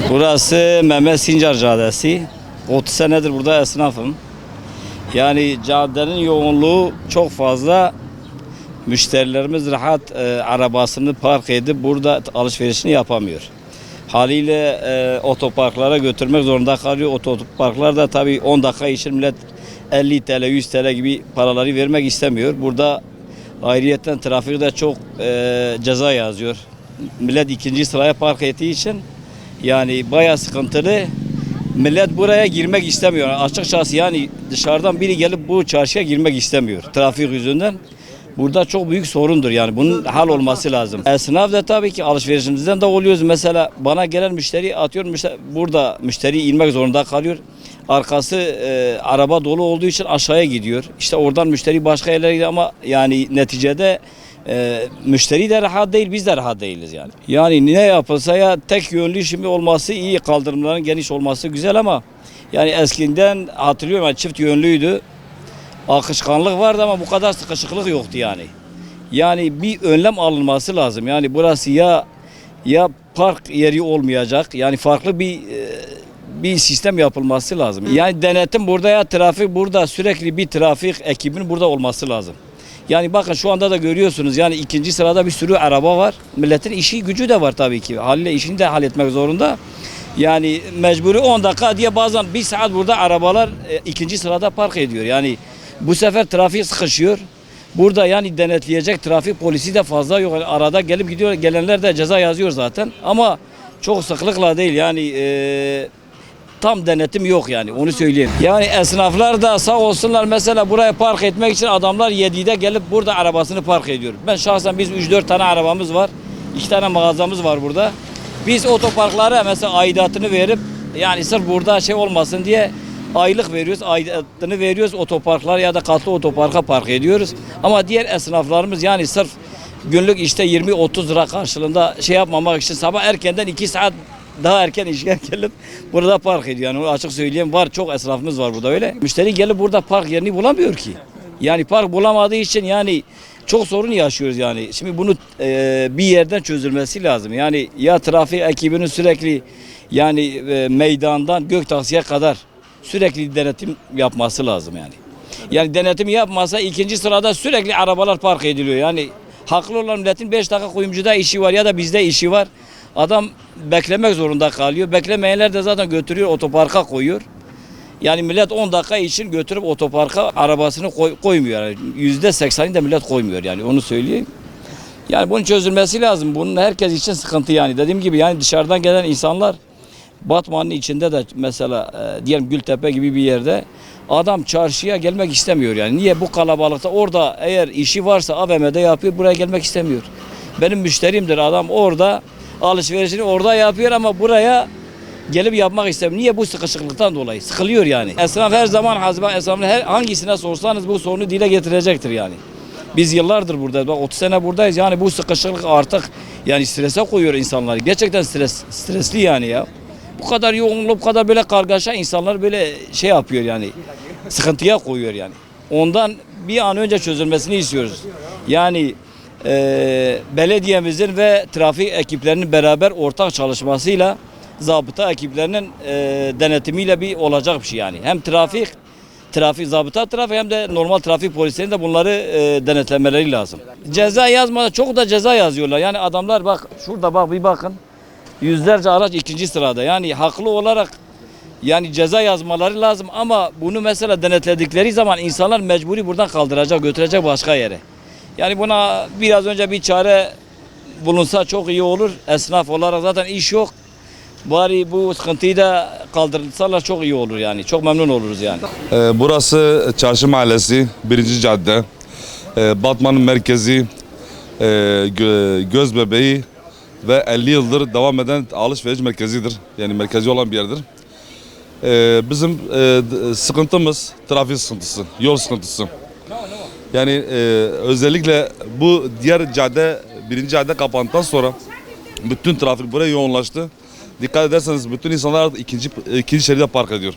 Burası Mehmet Sincar Caddesi. 30 senedir burada esnafım. Yani caddenin yoğunluğu çok fazla. Müşterilerimiz rahat arabasını park edip burada alışverişini yapamıyor. Haliyle otoparklara götürmek zorunda kalıyor. Otoparklar da tabii 10 dakika için millet 50 TL, 100 TL gibi paraları vermek istemiyor. Burada ayrıyetten trafikte çok ceza yazıyor. Millet ikinci sıraya park ettiği için yani bayağı sıkıntılı. Millet buraya girmek istemiyor. Açıkçası yani dışarıdan biri gelip bu çarşıya girmek istemiyor trafik yüzünden. Burada çok büyük sorundur yani bunun hal olması lazım. Esnaf da tabii ki alışverişimizden de oluyoruz. Mesela bana gelen müşteri atıyorum burada müşteri inmek zorunda kalıyor. Arkası araba dolu olduğu için aşağıya gidiyor. İşte oradan müşteri başka yerlere gidiyor ama yani neticede müşteri de rahat değil, biz de rahat değiliz yani. Yani ne yapılsa ya tek yönlü şimdi olması iyi, kaldırımların geniş olması güzel ama yani eskiden hatırlıyorum yani çift yönlüydü. Akışkanlık vardı ama bu kadar sıkışıklık yoktu yani. Yani bir önlem alınması lazım. Yani burası ya park yeri olmayacak. Yani farklı bir sistem yapılması lazım. Yani denetim burada ya trafik burada sürekli bir trafik ekibinin burada olması lazım. Yani bakın şu anda da görüyorsunuz yani ikinci sırada bir sürü araba var. Milletin işi gücü de var tabii ki. Haliyle işini de halletmek zorunda. Yani mecburi 10 dakika diye bazen 1 saat burada arabalar ikinci sırada park ediyor. Yani bu sefer trafik sıkışıyor. Burada yani denetleyecek trafik polisi de fazla yok. Yani arada gelip gidiyor. Gelenler de ceza yazıyor zaten. Ama çok sıklıkla değil yani tam denetim yok yani onu söyleyeyim. Yani esnaflar da sağ olsunlar mesela buraya park etmek için adamlar 7'de gelip burada arabasını park ediyor. Ben şahsen biz 3-4 tane arabamız var. 2 tane mağazamız var burada. Biz otoparklara mesela aidatını verip yani sırf burada şey olmasın diye aylık veriyoruz, aidatını veriyoruz otoparklar ya da katlı otoparka park ediyoruz. Ama diğer esnaflarımız yani sırf günlük işte 20-30 lira karşılığında şey yapmamak için sabah erkenden 2 saat daha erken işe gelip burada park ediyor. Yani açık söyleyeyim var çok esnafımız var burada öyle. Müşteri gelip burada park yerini bulamıyor ki. Yani park bulamadığı için yani çok sorun yaşıyoruz yani. Şimdi bunu bir yerden çözülmesi lazım. Yani ya trafik ekibinin sürekli yani meydandan Göktaşı'ya kadar sürekli denetim yapması lazım yani. Yani denetim yapmasa ikinci sırada sürekli arabalar park ediliyor. Yani haklı olan milletin 5 dakika kuyumcuda işi var ya da bizde işi var. Adam beklemek zorunda kalıyor. Beklemeyenler de zaten götürüyor otoparka koyuyor. Yani millet 10 dakika için götürüp otoparka arabasını koymuyor. Yani %80'i de millet koymuyor yani onu söyleyeyim. Yani bunun çözülmesi lazım. Bunun herkes için sıkıntı yani. Dediğim gibi yani dışarıdan gelen insanlar Batman'ın içinde de mesela diyelim Gültepe gibi bir yerde adam çarşıya gelmek istemiyor yani. Niye bu kalabalıkta orada eğer işi varsa AVM'de yapıyor buraya gelmek istemiyor. Benim müşterimdir adam orada alışverişini orada yapıyor ama buraya gelip yapmak istemiyor. Niye bu sıkışıklıktan dolayı? Sıkılıyor yani. Esnaf her zaman esnafın hangisine sorsanız bu sorunu dile getirecektir yani. Biz yıllardır buradayız. Bak 30 sene buradayız. Yani bu sıkışıklık artık yani strese koyuyor insanları. Gerçekten stresli yani ya. Bu kadar yoğunluk, bu kadar böyle kargaşa insanlar böyle şey yapıyor yani. Sıkıntıya koyuyor yani. Ondan bir an önce çözülmesini istiyoruz. Yani belediyemizin ve trafik ekiplerinin beraber ortak çalışmasıyla zabıta ekiplerinin denetimiyle bir olacak bir şey yani. Hem zabıta trafik hem de normal trafik polislerinin de bunları denetlemeleri lazım. Ceza yazmadan çok da ceza yazıyorlar. Yani adamlar bak şurada bak bir bakın. Yüzlerce araç ikinci sırada. Yani haklı olarak yani ceza yazmaları lazım ama bunu mesela denetledikleri zaman insanlar mecburi buradan kaldıracak, götürecek başka yere. Yani buna biraz önce bir çare bulunsa çok iyi olur. Esnaf olarak zaten iş yok. Bari bu sıkıntıyı da kaldırılsalar çok iyi olur yani. Çok memnun oluruz yani. Burası Çarşı Mahallesi, 1. cadde. Batman'ın merkezi, göz bebeği ve 50 yıldır devam eden alışveriş merkezidir. Yani merkezi olan bir yerdir. Bizim sıkıntımız trafik sıkıntısı, yol sıkıntısı. Yani özellikle bu diğer cadde, 1. cadde kapandıktan sonra bütün trafik buraya yoğunlaştı. Dikkat ederseniz bütün insanlar artık ikinci şeride park ediyor.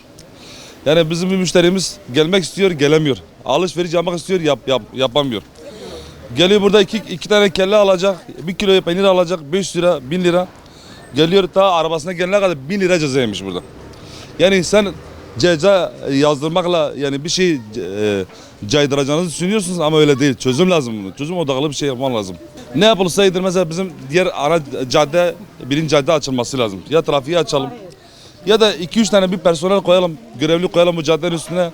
Yani bizim bir müşterimiz gelmek istiyor, gelemiyor. Alışveriş yapmak istiyor, yapamıyor. Geliyor burada iki tane kelle alacak, 1 kilo peynir alacak, 500 lira, 1000 lira. Geliyor ta arabasına gelene kadar 1000 lira ceza yemiş burada. Yani sen ceza yazdırmakla yani bir şey caydıracağınızı düşünüyorsunuz ama öyle değil. Çözüm lazım bunun. Çözüm odaklı bir şey yapman lazım. Ne yapılsaydı mesela bizim diğer ana cadde, birinci cadde açılması lazım. Ya trafiği açalım ya da 2-3 tane bir personel koyalım, görevli koyalım bu caddenin üstüne.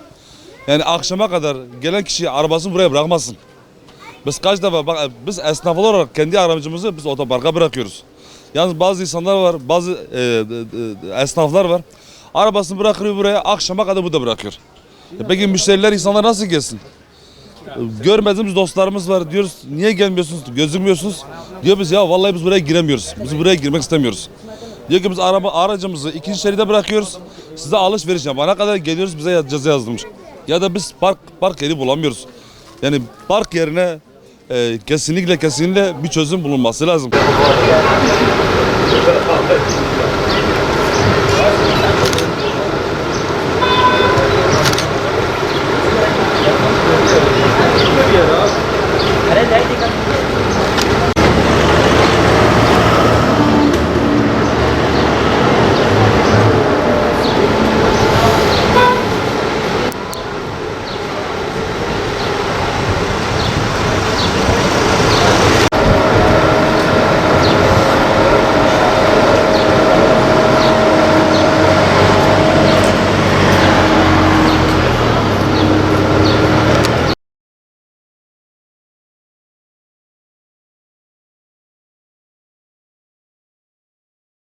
Yani akşama kadar gelen kişi arabasını buraya bırakmasın. Biz kaç defa bak biz esnaf olarak kendi aracımızı biz otoparka bırakıyoruz. Yalnız bazı insanlar var, bazı esnaflar var. Arabasını bırakıyor buraya, akşama kadar burada bırakıyor. Peki müşteriler, insanlar nasıl gelsin? Görmediğimiz dostlarımız var, diyoruz niye gelmiyorsunuz, gözükmüyorsunuz? Diyor biz ya vallahi biz buraya giremiyoruz, biz buraya girmek istemiyoruz. Diyor ki biz aracımızı ikinci şeride bırakıyoruz, size alışveriş yapana kadar geliyoruz, bize ceza yazdırmış. Ya da biz park yeri bulamıyoruz. Yani park yerine kesinlikle bir çözüm bulunması lazım.